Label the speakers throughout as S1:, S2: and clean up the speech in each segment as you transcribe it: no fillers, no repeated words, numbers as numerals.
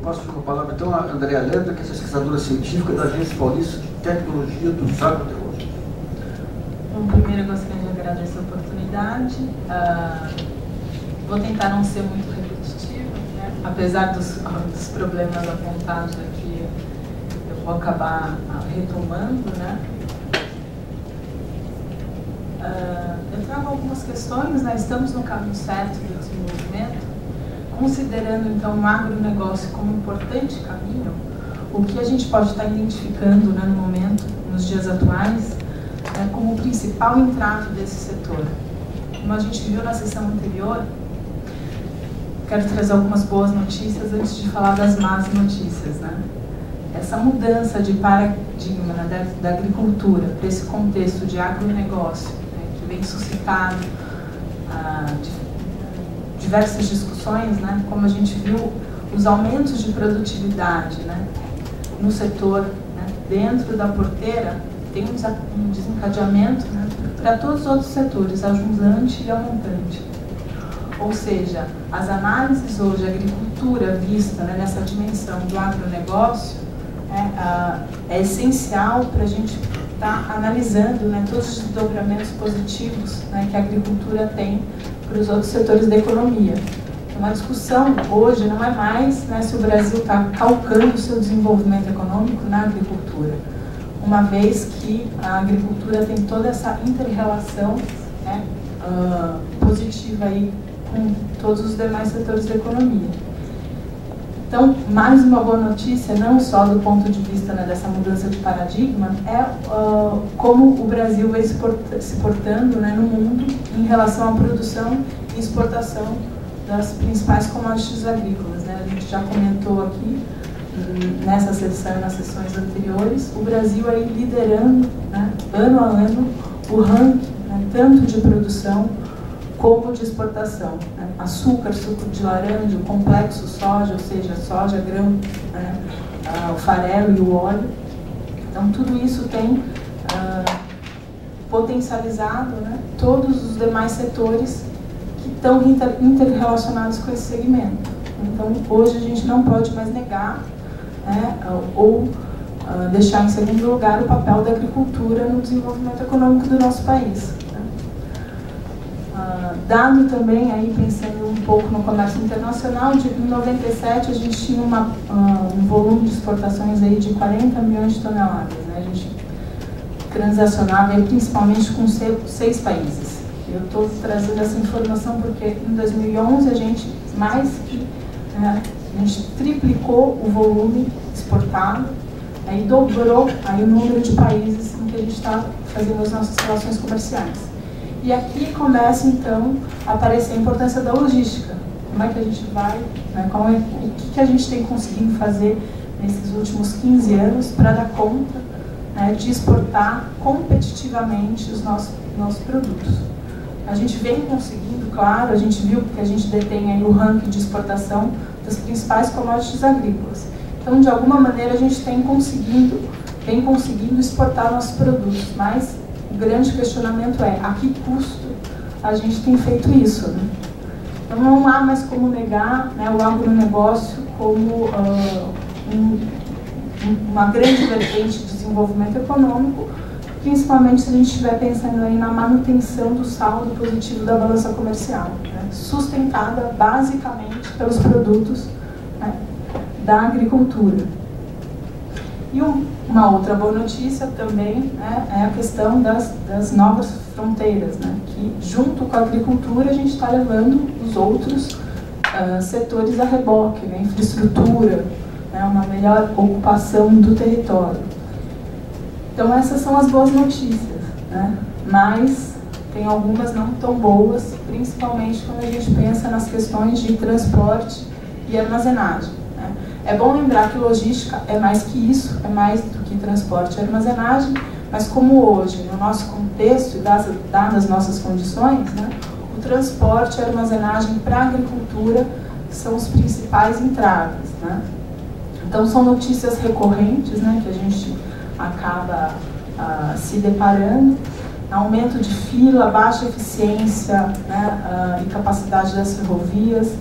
S1: passo com a palavra então a Andréa Leda, que é pesquisadora científica da Agência Paulista de Tecnologia dos Agronegoços.
S2: Bom, primeiro eu gostaria de agradecer a oportunidade. Vou tentar não ser muito repetitiva, né? Apesar dos problemas apontados aqui, eu vou acabar retomando, né? Eu trago algumas questões, né? Estamos no caminho certo do desenvolvimento, considerando então o agronegócio como um importante caminho. O que a gente pode estar identificando, né, no momento, nos dias atuais, como o principal entrave desse setor. Como a gente viu na sessão anterior, quero trazer algumas boas notícias antes de falar das más notícias, né? Essa mudança de paradigma, né, da agricultura para esse contexto de agronegócio, né, que vem suscitado diversas discussões, né, como a gente viu, os aumentos de produtividade, né, no setor, né, dentro da porteira, tem um desencadeamento, né, para todos os outros setores, ajusante e aumentante. Ou seja, as análises hoje, a agricultura vista, né, nessa dimensão do agronegócio, é essencial para a gente estar analisando, né, todos os desdobramentos positivos, né, que a agricultura tem para os outros setores da economia. Então, a discussão hoje não é mais, né, se o Brasil está calcando o seu desenvolvimento econômico na agricultura, uma vez que a agricultura tem toda essa inter-relação, né, positiva aí com todos os demais setores da economia. Então, mais uma boa notícia, não só do ponto de vista, né, dessa mudança de paradigma, é como o Brasil vem se portando, né, no mundo em relação à produção e exportação das principais commodities agrícolas, né? A gente já comentou aqui nessa sessão e nas sessões anteriores, o Brasil aí liderando, né, ano a ano o ranking, né, tanto de produção como de exportação, né? Açúcar, suco de laranja, o complexo soja, ou seja, soja, grão, né? O farelo e o óleo. Então, tudo isso tem potencializado, né, todos os demais setores que estão interrelacionados com esse segmento. Então, hoje a gente não pode mais negar, né, ou deixar em segundo lugar o papel da agricultura no desenvolvimento econômico do nosso país. Dado também, aí pensando um pouco no comércio internacional, em 97 a gente tinha um volume de exportações aí de 40 milhões de toneladas, né? A gente transacionava aí principalmente com 6 países. Eu estou trazendo essa informação porque em 2011 a gente a gente triplicou o volume exportado, e dobrou aí o número de países em que a gente está fazendo as nossas relações comerciais. E aqui começa, então, a aparecer a importância da logística. Como é que a gente vai, né, o que a gente tem conseguido fazer nesses últimos 15 anos para dar conta, né, de exportar competitivamente os nossos produtos. A gente vem conseguindo, claro, a gente viu que a gente detém aí o ranking de exportação das principais commodities agrícolas. Então, de alguma maneira, a gente vem conseguindo exportar nossos produtos, mas o grande questionamento é a que custo a gente tem feito isso, né? Então não há mais como negar, né, o agronegócio como uma grande vertente de desenvolvimento econômico, principalmente se a gente estiver pensando aí na manutenção do saldo positivo da balança comercial, né, sustentada basicamente pelos produtos, né, da agricultura. E uma outra boa notícia também, né, é a questão das novas fronteiras, né, que junto com a agricultura a gente está levando os outros setores a reboque, né, infraestrutura, né, uma melhor ocupação do território. Então essas são as boas notícias, né, mas tem algumas não tão boas, principalmente quando a gente pensa nas questões de transporte e armazenagem. É bom lembrar que logística é mais que isso, é mais do que transporte e armazenagem, mas como hoje, no nosso contexto e dadas as nossas condições, né, o transporte e a armazenagem para a agricultura são os principais entraves, né? Então, são notícias recorrentes, né, que a gente acaba se deparando, aumento de fila, baixa eficiência, né, e capacidade das ferrovias,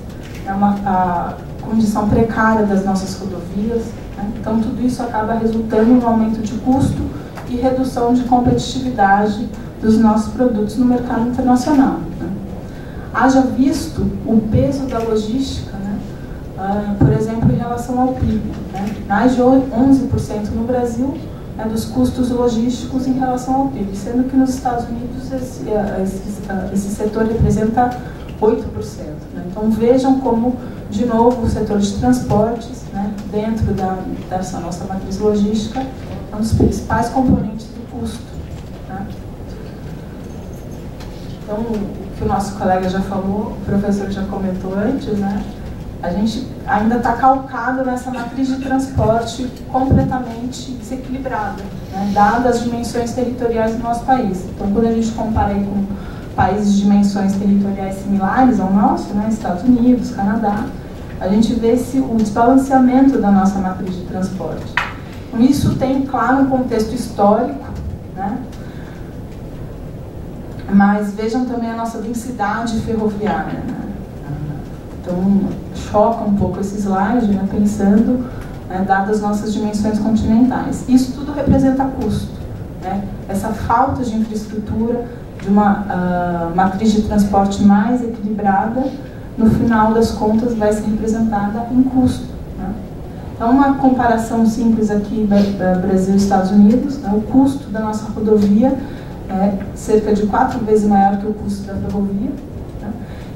S2: condição precária das nossas rodovias, né? Então tudo isso acaba resultando no aumento de custo e redução de competitividade dos nossos produtos no mercado internacional, né? Haja visto o peso da logística, né? Por exemplo, em relação ao PIB, né? Mais de 11% no Brasil, né, dos custos logísticos em relação ao PIB, sendo que nos Estados Unidos esse setor representa 8%. Né? Então vejam como, de novo, o setor de transportes, né, dentro dessa nossa matriz logística, é um dos principais componentes do custo. Né? Então, o que o nosso colega já falou, o professor já comentou antes, né? A gente ainda está calcado nessa matriz de transporte completamente desequilibrada, né, dadas as dimensões territoriais do nosso país. Então, quando a gente compara aí com países de dimensões territoriais similares ao nosso, né, Estados Unidos, Canadá, a gente vê o desbalanceamento da nossa matriz de transporte. Então, isso tem, claro, um contexto histórico, né, mas vejam também a nossa densidade ferroviária, né? Então, choca um pouco esse slide, né, pensando, né, dadas as nossas dimensões continentais. Isso tudo representa custo, né? Essa falta de infraestrutura, de uma matriz de transporte mais equilibrada, no final das contas vai ser representada em custo, né? Então, uma comparação simples aqui da Brasil e Estados Unidos, né, o custo da nossa rodovia é cerca de 4 vezes maior que o custo da ferrovia.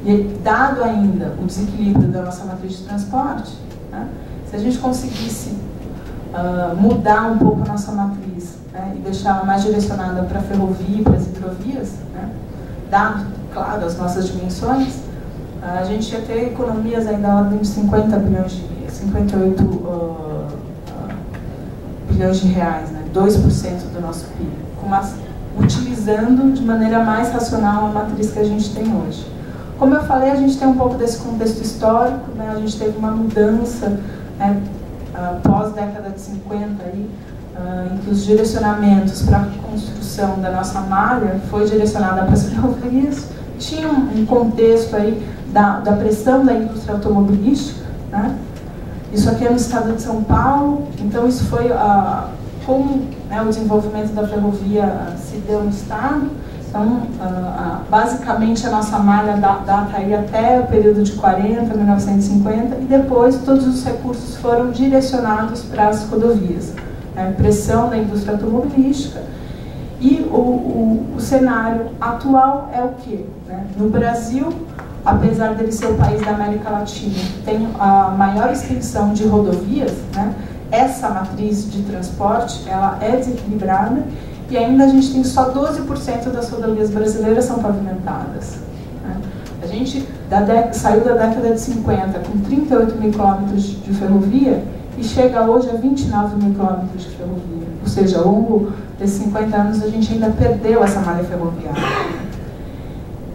S2: E dado ainda o desequilíbrio da nossa matriz de transporte, né, se a gente conseguisse mudar um pouco a nossa matriz, né, e deixá-la mais direcionada para a ferrovia e para as hidrovias, né, dado, claro, as nossas dimensões, a gente ia ter economias aí da ordem de 58 bilhões de reais, né, 2% do nosso PIB, utilizando de maneira mais racional a matriz que a gente tem hoje. Como eu falei, a gente tem um pouco desse contexto histórico, né? A gente teve uma mudança, né, pós-década de 50, aí, em que os direcionamentos para a construção da nossa malha foi direcionada para as ferrovias. Tinha um contexto aí da pressão da indústria automobilística, né? Isso aqui é no estado de São Paulo, então isso foi como, né, o desenvolvimento da ferrovia se deu no estado. Então, basicamente, a nossa malha data aí até o período de 40, 1950, e depois todos os recursos foram direcionados para as rodovias. Pressão da indústria automobilística. E o cenário atual é o quê? Né? No Brasil, apesar dele ser o país da América Latina que tem a maior extensão de rodovias, né, essa matriz de transporte ela é desequilibrada. E ainda a gente tem só 12% das rodovias brasileiras são pavimentadas. Né? A gente saiu da década de 50 com 38 mil quilômetros de ferrovia e chega hoje a 29 mil quilômetros de ferrovia. Ou seja, ao longo desses 50 anos a gente ainda perdeu essa malha ferroviária.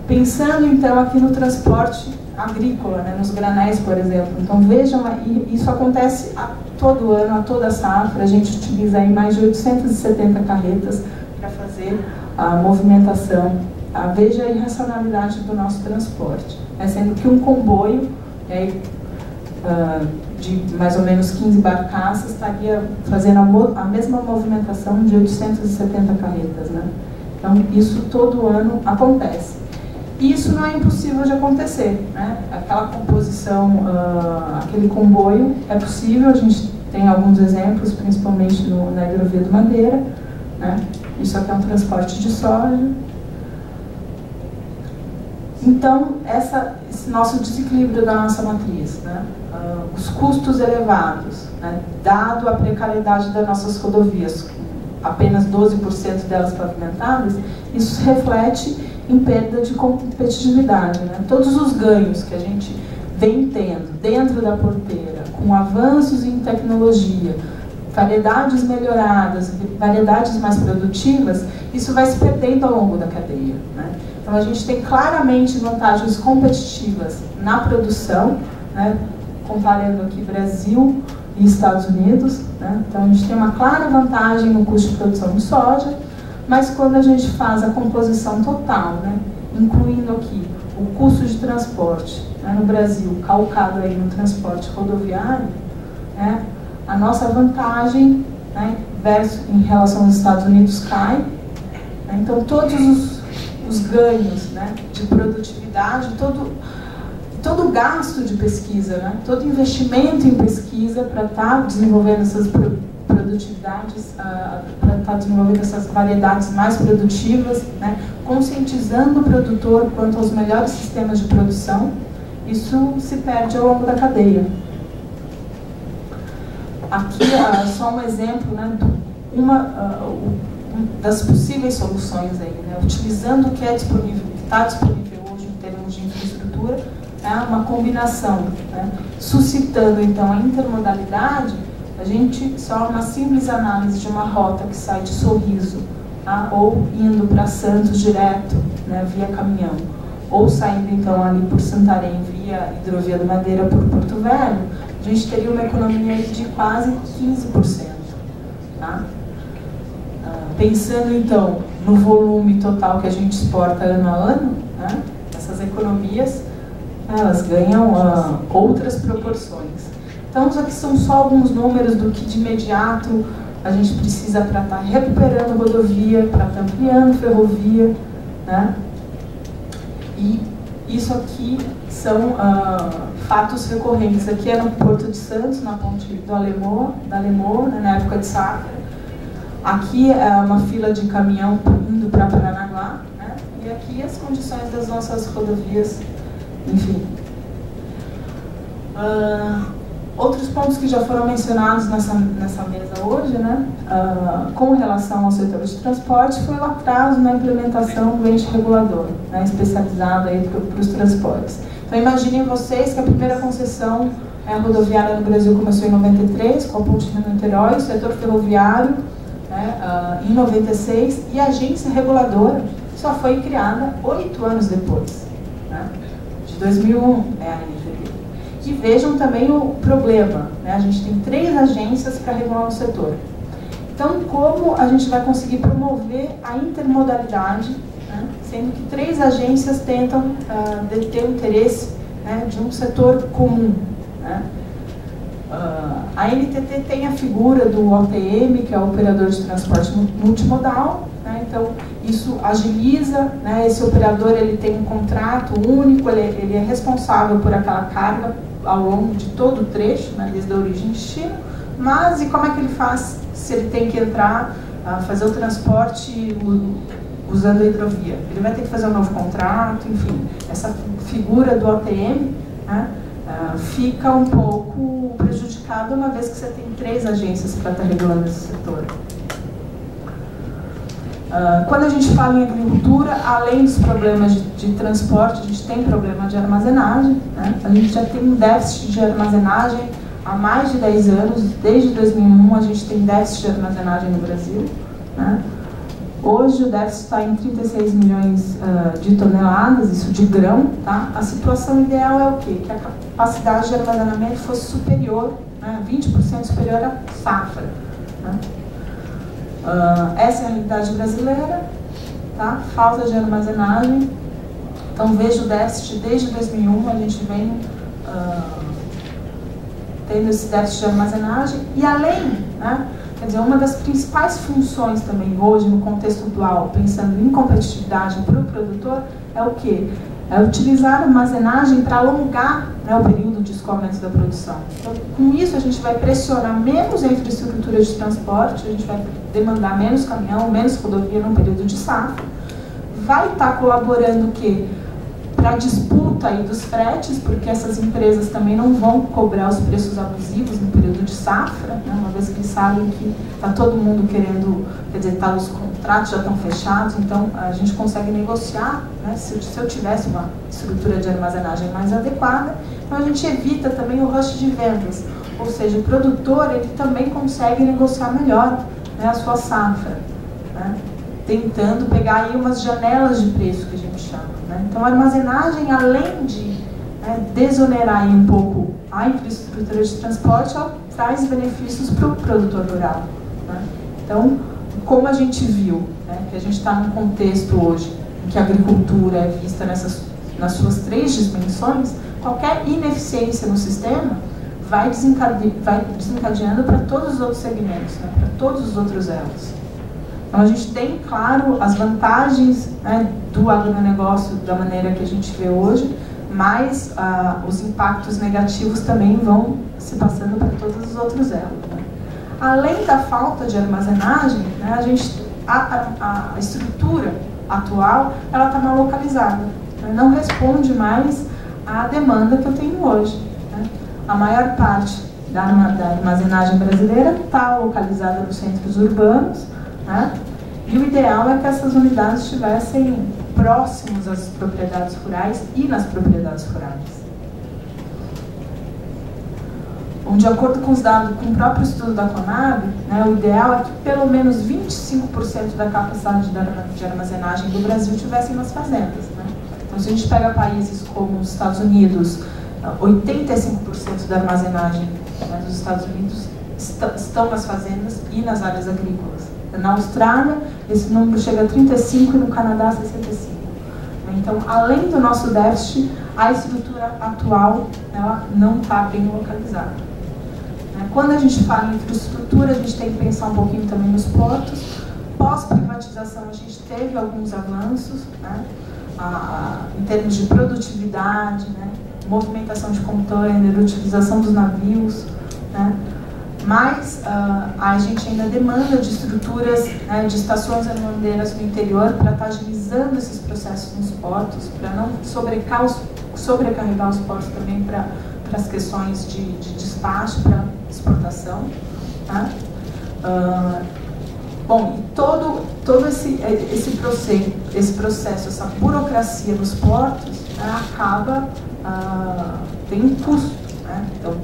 S2: Pensando então aqui no transporte agrícola, né, nos granéis, por exemplo. Então vejam, isso acontece todo ano, a toda safra, a gente utiliza aí mais de 870 carretas para fazer a movimentação. Veja a irracionalidade do nosso transporte, né, sendo que um comboio de mais ou menos 15 barcaças estaria fazendo a mesma movimentação de 870 carretas. Né? Então isso todo ano acontece. E isso não é impossível de acontecer, né? Aquela composição, aquele comboio é possível, a gente tem alguns exemplos, principalmente na hidrovia do Madeira, né? Isso aqui é um transporte de soja. Então, esse nosso desequilíbrio da nossa matriz, né? Os custos elevados, né? Dado a precariedade das nossas rodovias, apenas 12% delas pavimentadas, isso reflete em perda de competitividade. Né? Todos os ganhos que a gente vem tendo dentro da porteira, com avanços em tecnologia, variedades melhoradas, variedades mais produtivas, isso vai se perdendo ao longo da cadeia. Né? Então a gente tem claramente vantagens competitivas na produção, né? Comparando aqui Brasil e Estados Unidos. Né? Então a gente tem uma clara vantagem no custo de produção de soja, mas quando a gente faz a composição total, né, incluindo aqui o custo de transporte, né, no Brasil, calcado aí no transporte rodoviário, né, a nossa vantagem, né, em relação aos Estados Unidos cai. Né, então, todos os ganhos, né, de produtividade, todo o gasto de pesquisa, né, todo investimento em pesquisa para estar desenvolvendo essas produtividades, para estar desenvolvendo essas variedades mais produtivas, né, conscientizando o produtor quanto aos melhores sistemas de produção, isso se perde ao longo da cadeia. Aqui só um exemplo, né, das possíveis soluções aí, né, utilizando o que está disponível hoje em termos de infraestrutura, uma combinação, né, suscitando então a intermodalidade. A gente só uma simples análise de uma rota que sai de Sorriso, tá, ou indo para Santos direto, né, via caminhão, ou saindo então ali por Santarém via Hidrovia do Madeira por Porto Velho, a gente teria uma economia de quase 15%. Tá? Pensando então no volume total que a gente exporta ano a ano, né, essas economias elas ganham outras proporções. Então, isso aqui são só alguns números do que de imediato a gente precisa para estar recuperando rodovia, para estar ampliando ferrovia, né? E isso aqui são fatos recorrentes. Aqui é no Porto de Santos, na ponte da Lemoa, né, na época de safra. Aqui é uma fila de caminhão indo para Paranaguá, né? E aqui as condições das nossas rodovias, enfim. Outros pontos que já foram mencionados nessa mesa hoje, né, com relação ao setor de transporte, foi o atraso na implementação do ente regulador, né, especializado para os transportes. Então, imaginem vocês que a primeira concessão rodoviária no Brasil começou em 93, com a ponte de Niterói, o setor ferroviário, né, em 96, e a agência reguladora só foi criada 8 anos depois, né, de 2001 é a NTT. E vejam também o problema, né? A gente tem 3 agências para regular o setor. Então, como a gente vai conseguir promover a intermodalidade, né? Sendo que 3 agências tentam deter o interesse, né, de um setor comum, né? A NTT tem a figura do OTM, que é o Operador de Transporte Multimodal, né? Então, isso agiliza, né? Esse operador ele tem um contrato único, ele é responsável por aquela carga ao longo de todo o trecho, né, desde a origem e destino, mas e como é que ele faz se ele tem que entrar, fazer o transporte usando a hidrovia? Ele vai ter que fazer um novo contrato, enfim, essa figura do OTM, né, fica um pouco prejudicada uma vez que você tem 3 agências para estar regulando esse setor. Quando a gente fala em agricultura, além dos problemas de transporte, a gente tem problema de armazenagem, né? A gente já tem um déficit de armazenagem há mais de 10 anos, desde 2001 a gente tem déficit de armazenagem no Brasil, né? Hoje o déficit está em 36 milhões de toneladas, isso de grão, tá? A situação ideal é o quê? Que a capacidade de armazenamento fosse superior, né? 20% superior à safra, né? Essa é a realidade brasileira, tá? Falta de armazenagem. Então, vejo o déficit desde 2001, a gente vem tendo esse déficit de armazenagem. E além, né, quer dizer, uma das principais funções também hoje no contexto dual, pensando em competitividade para o produtor, é o quê? É utilizar a armazenagem para alongar, né, o período de escoamento da produção. Então, com isso, a gente vai pressionar menos a infraestrutura de transporte, a gente vai demandar menos caminhão, menos rodovia no período de safra. Vai estar colaborando o quê? Para a disputa aí dos fretes, porque essas empresas também não vão cobrar os preços abusivos no período de safra, né, uma vez que eles sabem que está todo mundo querendo, quer dizer, os contratos já estão fechados, então a gente consegue negociar, né, se eu tivesse uma estrutura de armazenagem mais adequada, então a gente evita também o rush de vendas, ou seja, o produtor ele também consegue negociar melhor, né, a sua safra, né, tentando pegar aí umas janelas de preço que a gente chama, né? Então a armazenagem, além de, né, desonerar aí um pouco a infraestrutura de transporte, ela traz benefícios para o produtor rural, né? Então, como a gente viu, né, que a gente está num contexto hoje em que a agricultura é vista nessa nas suas 3 dimensões, qualquer ineficiência no sistema vai desencadeando para todos os outros segmentos, né, para todos os outros elos. Então a gente tem, claro, as vantagens, né, do agronegócio da maneira que a gente vê hoje, mas os impactos negativos também vão se passando para todos os outros elos. Né. Além da falta de armazenagem, né, a estrutura atual está mal localizada, né, não responde mais à demanda que eu tenho hoje. Né. A maior parte da armazenagem brasileira está localizada nos centros urbanos, né, e o ideal é que essas unidades estivessem próximos às propriedades rurais e nas propriedades rurais. Bom, de acordo com os dados, com o próprio estudo da Conab, né, o ideal é que pelo menos 25% da capacidade de armazenagem do Brasil estivessem nas fazendas. Né? Então, se a gente pega países como os Estados Unidos, 85% da armazenagem, né, dos Estados Unidos estão nas fazendas e nas áreas agrícolas. Na Austrália, esse número chega a 35% e no Canadá, 65%. Então, além do nosso déficit, a estrutura atual ela não está bem localizada. Quando a gente fala em infraestrutura, a gente tem que pensar um pouquinho também nos portos. Pós-privatização, a gente teve alguns avanços, né, em termos de produtividade, né, movimentação de container, utilização dos navios, né, mas a gente ainda demanda de estruturas, né, de estações armandeiras no interior para estar agilizando esses processos nos portos, para não sobrecarregar os portos também para as questões de despacho, para exportação. Tá? Bom, e todo esse processo, essa burocracia nos portos, né, tem um custo. Né? Então,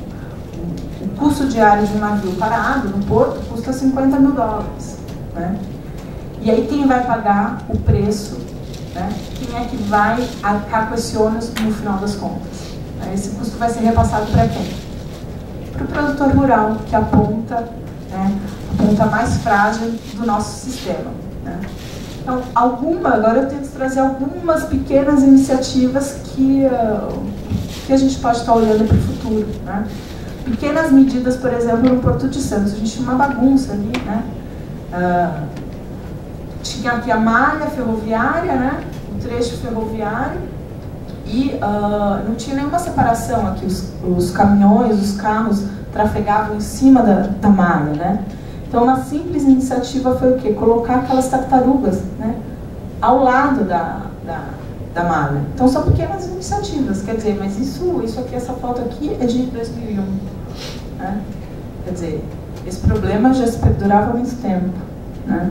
S2: o custo diário de um navio parado no porto custa $50 mil. Né? E aí quem vai pagar o preço? Né? Quem é que vai arcar com esse ônus no final das contas? Esse custo vai ser repassado para quem? Para o produtor rural, que aponta, né, a ponta mais frágil do nosso sistema. Né? Então, agora eu tento trazer algumas pequenas iniciativas que a gente pode estar olhando para o futuro. Né? Pequenas medidas, por exemplo, no Porto de Santos. A gente tinha uma bagunça ali, né? Tinha aqui a malha ferroviária, né? O trecho ferroviário, e não tinha nenhuma separação aqui. Os caminhões, os carros trafegavam em cima da malha, né? Então, uma simples iniciativa foi o quê? Colocar aquelas tartarugas, né, ao lado da malha. Então, são pequenas iniciativas, quer dizer, mas isso aqui, essa foto aqui é de 2001. Né? Quer dizer, esse problema já se perdurava há muito tempo. Né?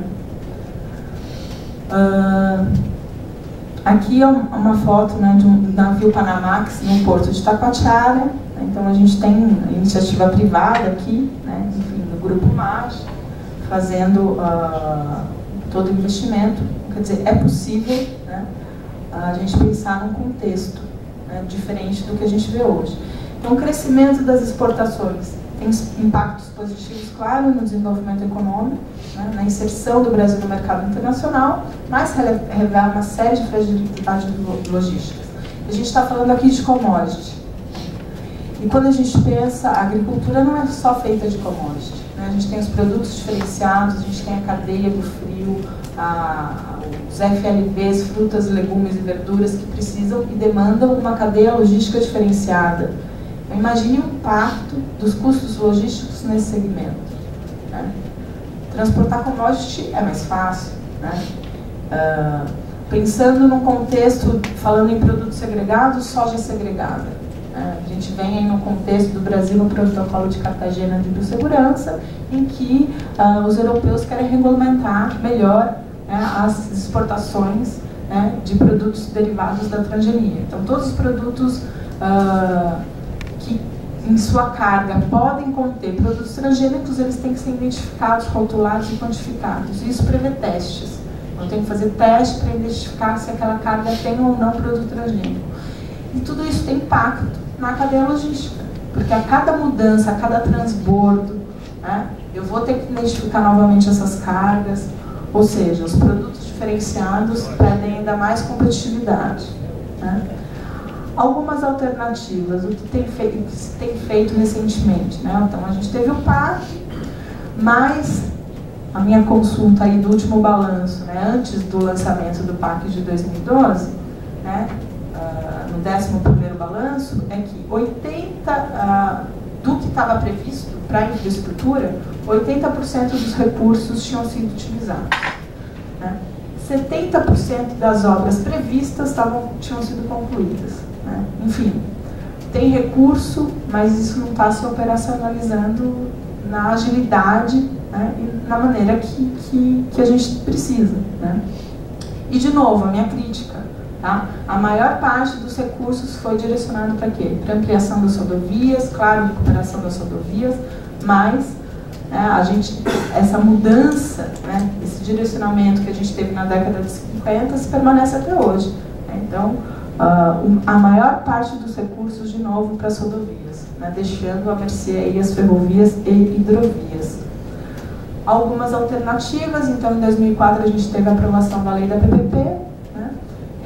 S2: Aqui é uma foto, né, de um navio Panamax no porto de Taquatiara. Então, a gente tem iniciativa privada aqui, né, enfim, do Grupo MAG, fazendo todo o investimento. Quer dizer, é possível, né, a gente pensar num contexto, né, diferente do que a gente vê hoje. Então, o crescimento das exportações tem impactos positivos, claro, no desenvolvimento econômico, né, na inserção do Brasil no mercado internacional, mas revela uma série de fragilidades logísticas. A gente está falando aqui de commodity. E quando a gente pensa, a agricultura não é só feita de commodity. Né? A gente tem os produtos diferenciados, a gente tem a cadeia do frio, os FLVs, frutas, legumes e verduras, que precisam e demandam uma cadeia logística diferenciada. Então, imagine o impacto dos custos logísticos nesse segmento. Né? Transportar commodity é mais fácil. Né? Pensando num contexto, falando em produtos segregados, soja segregada. A gente vem aí no contexto do Brasil no protocolo de Cartagena de biossegurança, em que os europeus querem regulamentar melhor, né, as exportações, né, de produtos derivados da transgenia. Então, todos os produtos que em sua carga podem conter produtos transgênicos, eles têm que ser identificados, rotulados e quantificados. Isso prevê testes. Então, tem que fazer teste para identificar se aquela carga tem ou não produto transgênico. E tudo isso tem impacto na cadeia logística, porque a cada mudança, a cada transbordo, né, eu vou ter que identificar novamente essas cargas, ou seja, os produtos diferenciados perdem ainda mais competitividade. Né? Algumas alternativas, o que se tem feito recentemente, né? Então, a gente teve o PAC, mas a minha consulta aí do último balanço, né, antes do lançamento do PAC de 2012, né, no 11º balanço, é que 80% do que estava previsto para a infraestrutura, 80% dos recursos tinham sido utilizados. Né? 70% das obras previstas tinham sido concluídas. Né? Enfim, tem recurso, mas isso não está se operacionalizando na agilidade, né, e na maneira que a gente precisa. Né? E, de novo, a minha crítica. Tá? A maior parte dos recursos foi direcionado para quê? Para ampliação das rodovias, claro, recuperação das rodovias, mas essa mudança, né, esse direcionamento que a gente teve na década de 50 se permanece até hoje. Né? Então, a maior parte dos recursos, de novo, para as rodovias, né, deixando a mercê aí as ferrovias e hidrovias. Algumas alternativas, então, em 2004 a gente teve a aprovação da lei da PPP, né,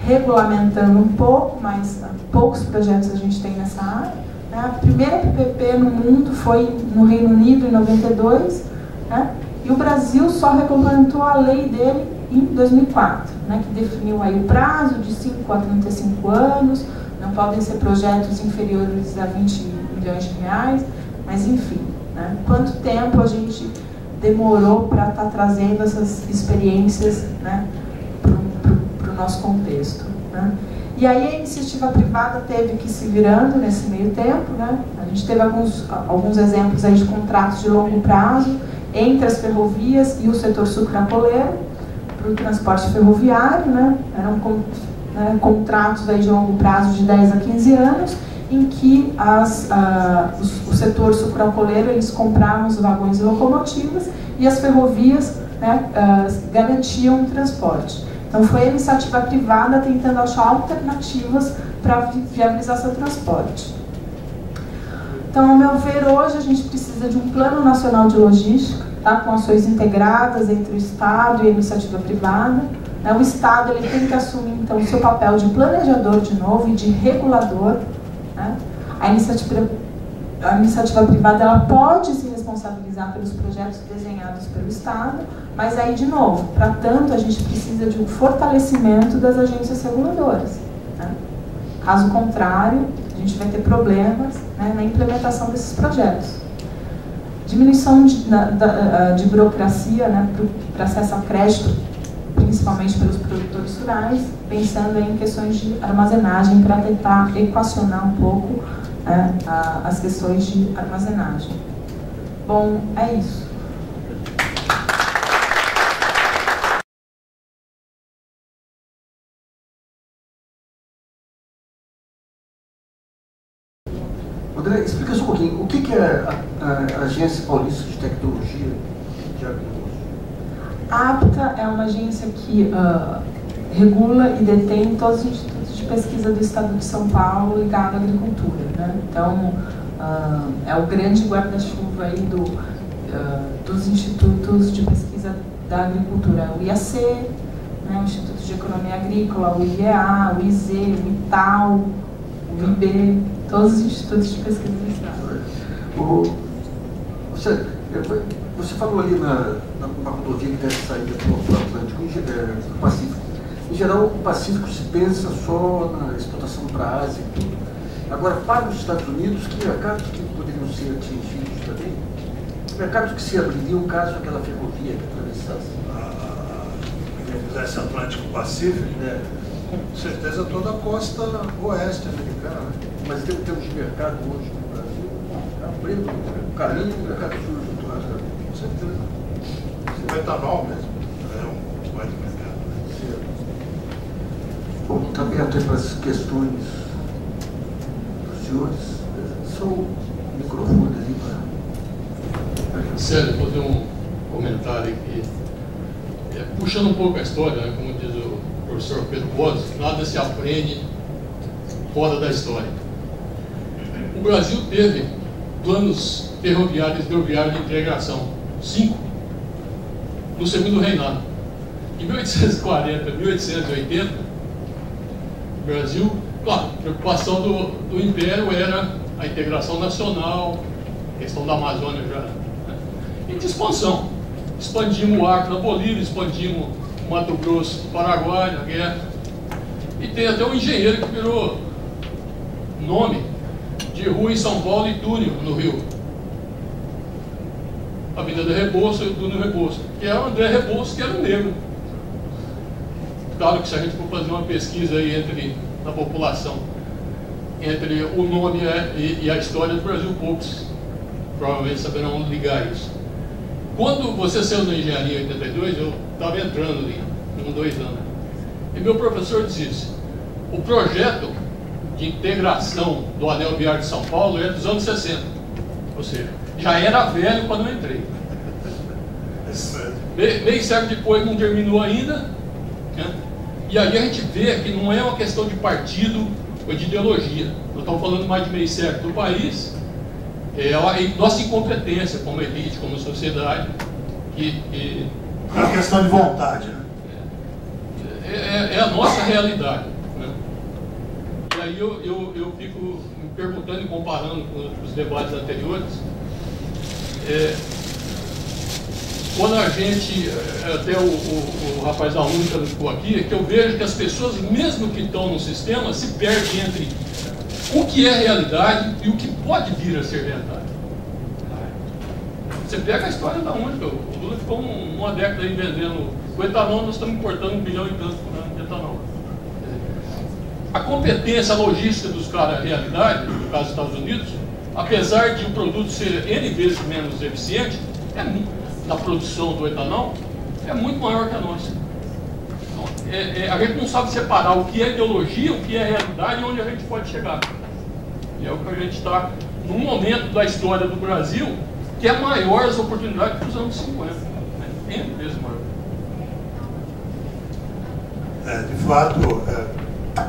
S2: regulamentando um pouco, mas poucos projetos a gente tem nessa área. Né. A primeira PPP no mundo foi no Reino Unido, em 92, né, e o Brasil só regulamentou a lei dele em 2004, né, que definiu aí o prazo de 5 a 35 anos, não podem ser projetos inferiores a 20 milhões de reais, mas enfim, né, quanto tempo a gente demorou para estar trazendo essas experiências, né, para o nosso contexto. Né. E aí a iniciativa privada teve que ir se virando nesse meio tempo. Né. A gente teve alguns exemplos aí de contratos de longo prazo entre as ferrovias e o setor sucroalcooleiro para o transporte ferroviário. Né. Eram contratos aí de longo prazo de 10 a 15 anos, em que o setor sucroalcooleiro, eles compravam os vagões e locomotivas e as ferrovias, né, garantiam o transporte. Então foi a iniciativa privada tentando achar alternativas para viabilizar seu transporte. Então, ao meu ver, hoje a gente precisa de um plano nacional de logística, tá, com ações integradas entre o Estado e a iniciativa privada. O Estado ele tem que assumir, então, o seu papel de planejador de novo e de regulador. Né? A iniciativa privada ela pode se responsabilizar pelos projetos desenhados pelo Estado, mas aí, de novo, para tanto, a gente precisa de um fortalecimento das agências reguladoras. Né? Caso contrário, a gente vai ter problemas, né, na implementação desses projetos. Diminuição de burocracia, né, para acesso a crédito, principalmente pelos produtores rurais, pensando em questões de armazenagem para tentar equacionar um pouco, né, as questões de armazenagem. Bom, é isso.
S1: André, explica só um pouquinho, o que é a Agência Paulista de Tecnologia de Agronomia?
S2: A APTA é uma agência que regula e detém todos os institutos de pesquisa do Estado de São Paulo ligado à agricultura. Né? Então, é o grande guarda-chuva aí dos institutos de pesquisa da agricultura. O IAC, né, o Instituto de Economia Agrícola, o IEA, o IZ, o ITAL, o IB, todos os institutos de pesquisa do Estado.
S1: Você falou ali na rodovia que deve sair do Atlântico, do Pacífico. Em geral, o Pacífico se pensa só na exportação para a Ásia e tudo. Agora, para os Estados Unidos, que mercados que poderiam ser atingidos também? Mercados que se abririam caso aquela ferrovia que atravessasse?
S3: Fizesse Atlântico-Pacífico, né? Com certeza toda a costa oeste americana. Né?
S1: Mas em termos de mercado hoje no Brasil, abrindo o caminho do mercado sul.
S3: Com certeza. O etanol mesmo é um baita mercado. Né?
S1: Bom, está aberto aí para as questões dos senhores. Só o microfone ali para...
S4: Sérgio, vou fazer um comentário aqui. Puxando um pouco a história, né, como diz o professor Pedro Boas, nada se aprende fora da história. O Brasil teve planos ferroviários e hidroviários de integração, 5, no segundo reinado. Em 1840, 1880, o Brasil Claro, a preocupação do Império era a integração nacional, a questão da Amazônia já, né? E de expansão. Expandimos o Acre na Bolívia, expandimos o Mato Grosso do Paraguai na guerra. E tem até um engenheiro que virou nome de rua em São Paulo e túnel no Rio. A Avenida Rebouças e o túnel Rebouças, que era o André Rebouças, que era um negro. Claro que se a gente for fazer uma pesquisa aí na população, entre o nome e a história do Brasil, poucos provavelmente saberão ligar isso. Quando você saiu da engenharia em 82, eu estava entrando ali, 2 anos. E meu professor disse isso: o projeto de integração do Anel Viário de São Paulo é dos anos 60. Ou seja, já era velho quando eu entrei. Meio século depois não terminou ainda, né? E aí a gente vê que não é uma questão de partido ou de ideologia. Nós estamos falando mais de meio século do país. É a nossa incompetência como elite, como sociedade.
S5: É uma questão de vontade, né?
S4: É a nossa realidade, né? E aí eu fico me perguntando e comparando com os debates anteriores. Quando a gente, até o rapaz da UNITA ficou aqui, é que eu vejo que as pessoas, mesmo que estão no sistema, se perdem entre o que é realidade e o que pode vir a ser realidade. Você pega a história da UNITA, o Lula ficou uma década aí vendendo o etanol, nós estamos importando 1 bilhão e tanto por ano de etanol. A competência, a logística dos caras, a realidade, no caso dos Estados Unidos, apesar de o produto ser N vezes menos eficiente, na produção do etanol, é muito maior que a nossa. Então, a gente não sabe separar o que é ideologia, o que é realidade e onde a gente pode chegar. E é o que a gente está, num momento da história do Brasil, que é maior as oportunidades que os anos 50. N vezes maior.
S5: De fato,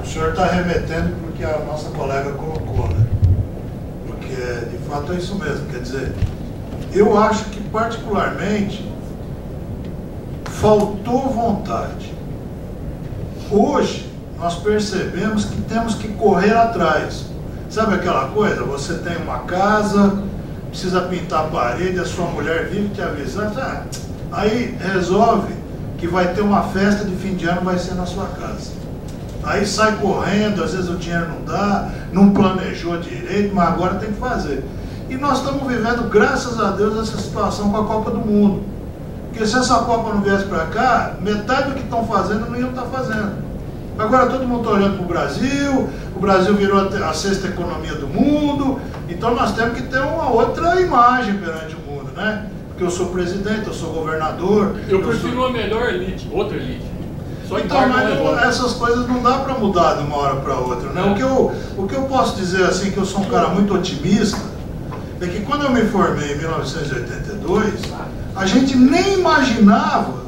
S5: o senhor está remetendo porque a nossa colega colocou, né? Porque, de fato, é isso mesmo. Quer dizer, eu acho que, particularmente, faltou vontade. Hoje, nós percebemos que temos que correr atrás. Sabe aquela coisa? Você tem uma casa, precisa pintar a parede, a sua mulher vive te avisando, aí resolve que vai ter uma festa de fim de ano, vai ser na sua casa. Aí sai correndo, às vezes o dinheiro não dá, não planejou direito, mas agora tem que fazer. E nós estamos vivendo, graças a Deus, essa situação com a Copa do Mundo. Porque se essa Copa não viesse para cá, metade do que estão fazendo não iam estar fazendo. Agora todo mundo está olhando para o Brasil virou a 6ª economia do mundo, então nós temos que ter uma outra imagem perante o mundo, né? Porque eu sou presidente, eu sou governador.
S4: Eu prefiro uma melhor elite, outra elite. Só
S5: então, mas essas coisas não dá para mudar de uma hora para outra, né? O que eu posso dizer, assim, que eu sou um cara muito otimista, é que quando eu me formei em 1982, a gente nem imaginava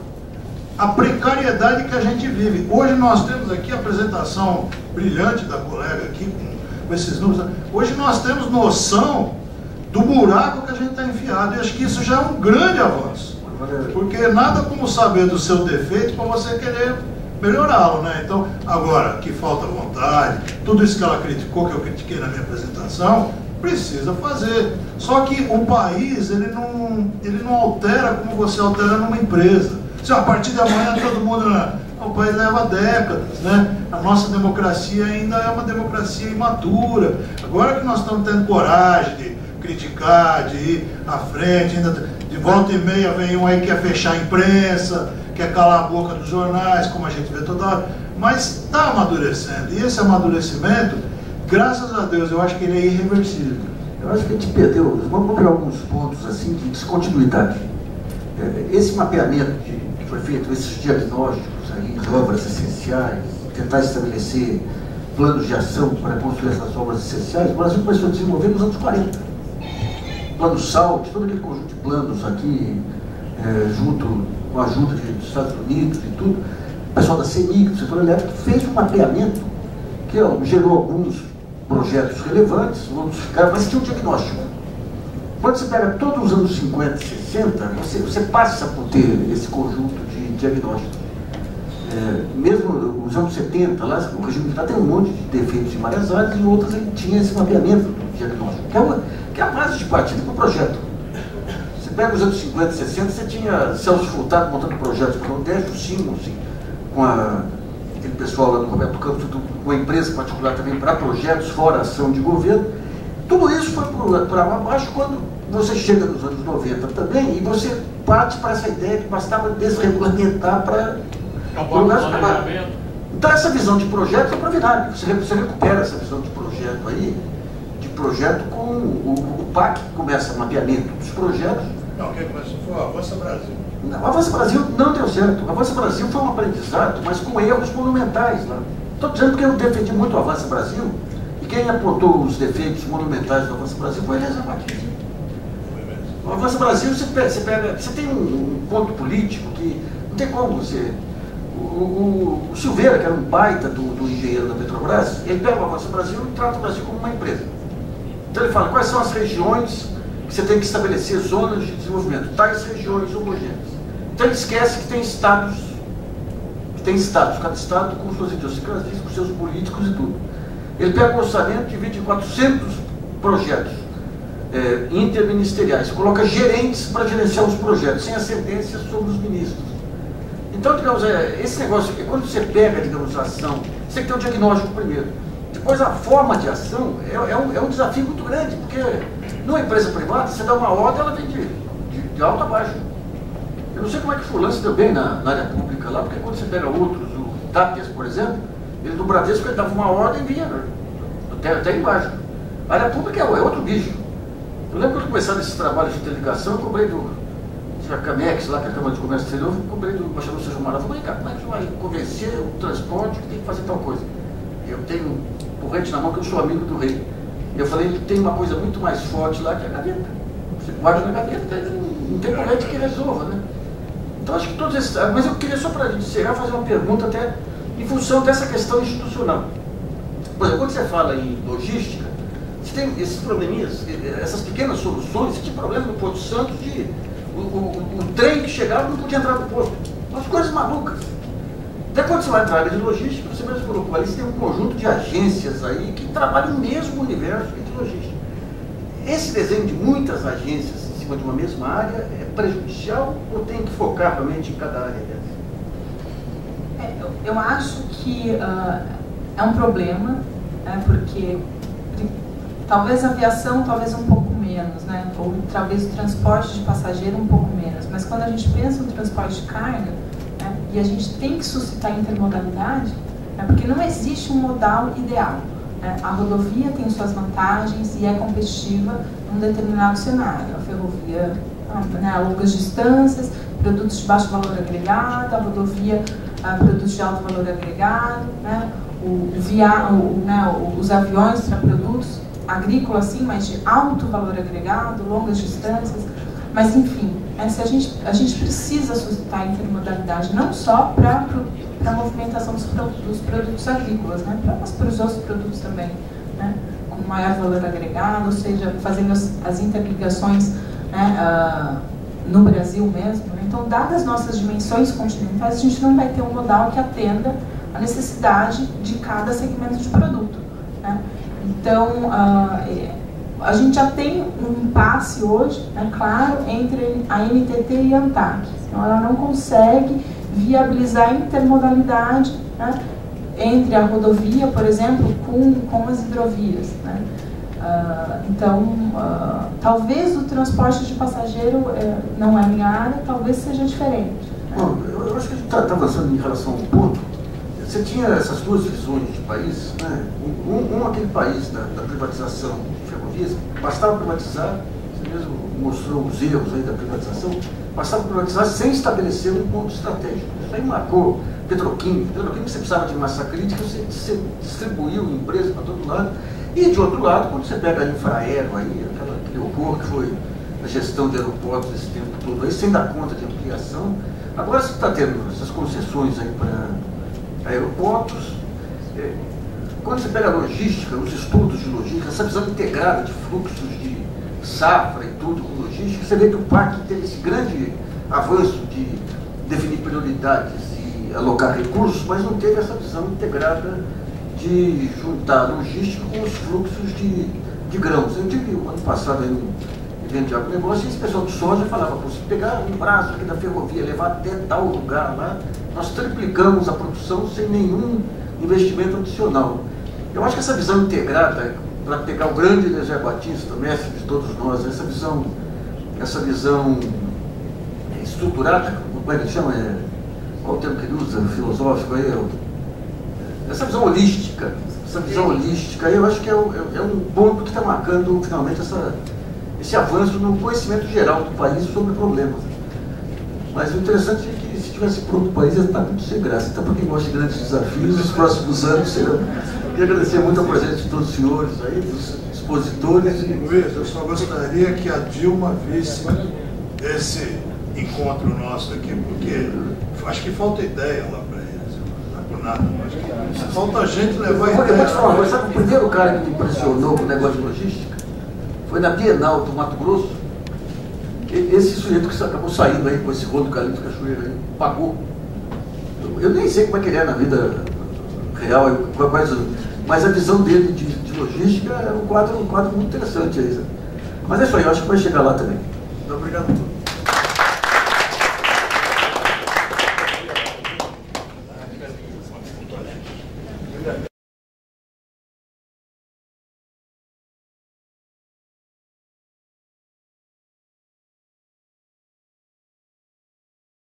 S5: a precariedade que a gente vive. Hoje nós temos aqui a apresentação brilhante da colega aqui, com esses números. Hoje nós temos noção do buraco que a gente está enfiado, e acho que isso já é um grande avanço. Porque nada como saber do seu defeito para você querer melhorá-lo, né? Então, agora, que falta vontade, tudo isso que ela criticou, que eu critiquei na minha apresentação, precisa fazer. Só que o país, ele não altera como você altera numa empresa. Se a partir de amanhã todo mundo... O país leva décadas, né? A nossa democracia ainda é uma democracia imatura. Agora que nós estamos tendo coragem de criticar, de ir à frente, ainda de volta e meia vem um aí que quer fechar a imprensa, quer calar a boca dos jornais, como a gente vê toda hora. Mas está amadurecendo. E esse amadurecimento, graças a Deus, eu acho que ele é irreversível.
S1: Eu acho que a gente perdeu, vamos pegar alguns pontos assim de descontinuidade. Esse mapeamento que foi feito, esses diagnósticos aí de obras essenciais, tentar estabelecer planos de ação para construir essas obras essenciais, o Brasil começou a desenvolver nos anos 40. Plano SALT, todo aquele conjunto de planos aqui, junto com a ajuda dos Estados Unidos e tudo, o pessoal da CEMIG, do setor elétrico, fez um mapeamento que gerou alguns projetos relevantes, vamos ficar, mas tinha um diagnóstico. Quando você pega todos os anos 50 e 60, você passa por ter esse conjunto de diagnósticos. mesmo nos anos 70, lá, o regime militar tem um monte de defeitos em várias áreas, e outras ele tinha esse mapeamento do diagnóstico, que é a base de partida para o projeto. Você pega os anos 50, 60, você tinha Celso Furtado montando projetos para o Nordeste, o Simons, com aquele pessoal lá do Roberto Campos, com a empresa particular também para projetos fora ação de governo. Tudo isso foi por água abaixo quando você chega nos anos 90 também, e você parte para essa ideia que bastava desregulamentar para... Então essa visão de projeto é providade. Você recupera essa visão de projeto aí, de projeto com o PAC, que começa o mapeamento dos projetos.
S3: Não, quem começou foi o Avança Brasil.
S1: Não, o Avança Brasil não deu certo. O Avança Brasil foi um aprendizado, mas com erros monumentais lá. Estou dizendo que eu defendi muito o Avança Brasil, e quem apontou os defeitos monumentais do Avança Brasil foi Elisa Martins. O Avança Brasil, você tem um ponto político que não tem como você... O Silveira, que era um baita do engenheiro da Petrobras, ele pega o Avança Brasil e trata o Brasil como uma empresa. Então ele fala quais são as regiões que você tem que estabelecer zonas de desenvolvimento, tais regiões homogêneas. Então ele esquece que tem estados, cada estado com suas idiosincrasias, com seus políticos e tudo. Ele pega o orçamento, divide em 400 projetos interministeriais, coloca gerentes para gerenciar os projetos, sem ascendência sobre os ministros. Então, digamos, esse negócio, quando você pega, digamos, a ação, você tem que ter um diagnóstico primeiro. Depois, a forma de ação é um desafio muito grande, porque numa empresa privada, você dá uma ordem, ela vem de alto a baixo. Eu não sei como é que fulano se deu bem na área pública lá, porque quando você pega outros, o Tapias, por exemplo, ele do Bradesco, ele dava uma ordem e vinha até embaixo. A área pública é outro bicho. Eu lembro quando começaram esses trabalhos de interligação, eu cobrei a Camex, lá que é a Câmara de Comércio Exterior, eu comprei do embaixador Sérgio Amaral. Falei, cara, como é que você vai convencer o transporte que tem que fazer tal coisa? Eu tenho um porrete na mão que eu sou amigo do rei. E eu falei, ele tem uma coisa muito mais forte lá que a gaveta. Você guarda na gaveta, não tem porrete que resolva, né? Então acho que todos esses... Mas eu queria só para a gente encerrar, fazer uma pergunta até em função dessa questão institucional. Por exemplo, quando você fala em logística, você tem esses probleminhas, essas pequenas soluções, você tinha problema no Porto Santos de... O trem que chegava não podia entrar no porto. Umas coisas malucas. Até quando você vai para a área de logística, você mesmo colocou ali, você tem um conjunto de agências aí que trabalham no mesmo universo de logística. Esse desenho de muitas agências em cima de uma mesma área é prejudicial ou tem que focar realmente em cada área dessa?
S2: Eu acho que é um problema, porque talvez a aviação, talvez um pouco menos, né? Ou talvez o transporte de passageiro um pouco menos. Mas quando a gente pensa no transporte de carga, né, e a gente tem que suscitar intermodalidade, porque não existe um modal ideal. Né? A rodovia tem suas vantagens e é competitiva num determinado cenário. A ferrovia, né, a longas distâncias, produtos de baixo valor agregado, a rodovia, produtos de alto valor agregado, né? Os aviões para produtos agrícola, sim, mas de alto valor agregado, longas distâncias. Mas, enfim, se a gente precisa suscitar a intermodalidade não só para a movimentação dos produtos agrícolas, né, mas para os outros produtos também, né, com maior valor agregado, ou seja, fazendo as interligações, né, no Brasil mesmo. Né. Então, dadas as nossas dimensões continentais, a gente não vai ter um modal que atenda a necessidade de cada segmento de produto. Né. Então, a gente já tem um impasse hoje, né, claro, entre a NTT e a ANTAC. Então, ela não consegue viabilizar a intermodalidade, né, entre a rodovia, por exemplo, com as hidrovias. Né. Talvez o transporte de passageiro não é minha área, talvez seja diferente. Né.
S1: Bom, eu acho que a gente está avançando em relação ao ponto. Você tinha essas duas visões de país, né? Aquele país da privatização de ferrovias, bastava privatizar, você mesmo mostrou os erros aí da privatização, bastava privatizar sem estabelecer um ponto estratégico. Isso aí marcou petroquímica. Petroquímica você precisava de massa crítica, você distribuiu empresas para todo lado. E de outro lado, quando você pega a Infraero aí, aquele horror que foi a gestão de aeroportos esse tempo todo aí, sem dar conta de ampliação, agora você está tendo essas concessões aí para aeroportos. Quando você pega a logística, os estudos de logística, essa visão integrada de fluxos de safra e tudo com logística, você vê que o PAC teve esse grande avanço de definir prioridades e alocar recursos, mas não teve essa visão integrada de juntar logística com os fluxos de grãos. Eu tive ano passado aí um evento de agronegócio e esse pessoal do soja falava, pô, se pegar um braço aqui da ferrovia, levar até tal lugar lá, nós triplicamos a produção sem nenhum investimento adicional. Eu acho que essa visão integrada, para pegar o grande Eliezer Batista, mestre de todos nós, essa visão estruturada, como é que chama? Qual o termo que ele usa, filosófico aí? Essa visão holística, eu acho que é um ponto que está marcando finalmente esse avanço no conhecimento geral do país sobre problemas. Mas o interessante é que se tivesse pronto o país, ia estar muito sem graça. Então, para quem gosta de grandes desafios, os próximos anos serão. Queria agradecer muito a presença de todos os senhores aí, dos expositores.
S5: Luiz, eu só gostaria que a Dilma visse esse encontro nosso aqui, porque acho que falta ideia lá para eles. Não é por nada, acho que falta a gente levar
S1: Eu
S5: ideia.
S1: vou te falar uma coisa, sabe o primeiro cara que me impressionou com o negócio de logística? Foi na Bienal do Mato Grosso. Esse sujeito que acabou saindo aí com esse rolo do Carlitos Cachoeira aí, pagou. Eu nem sei como é que ele é na vida real, mas a visão dele de logística é um quadro muito interessante aí. Mas é isso aí, eu acho que vai chegar lá também.
S5: Obrigado a todos.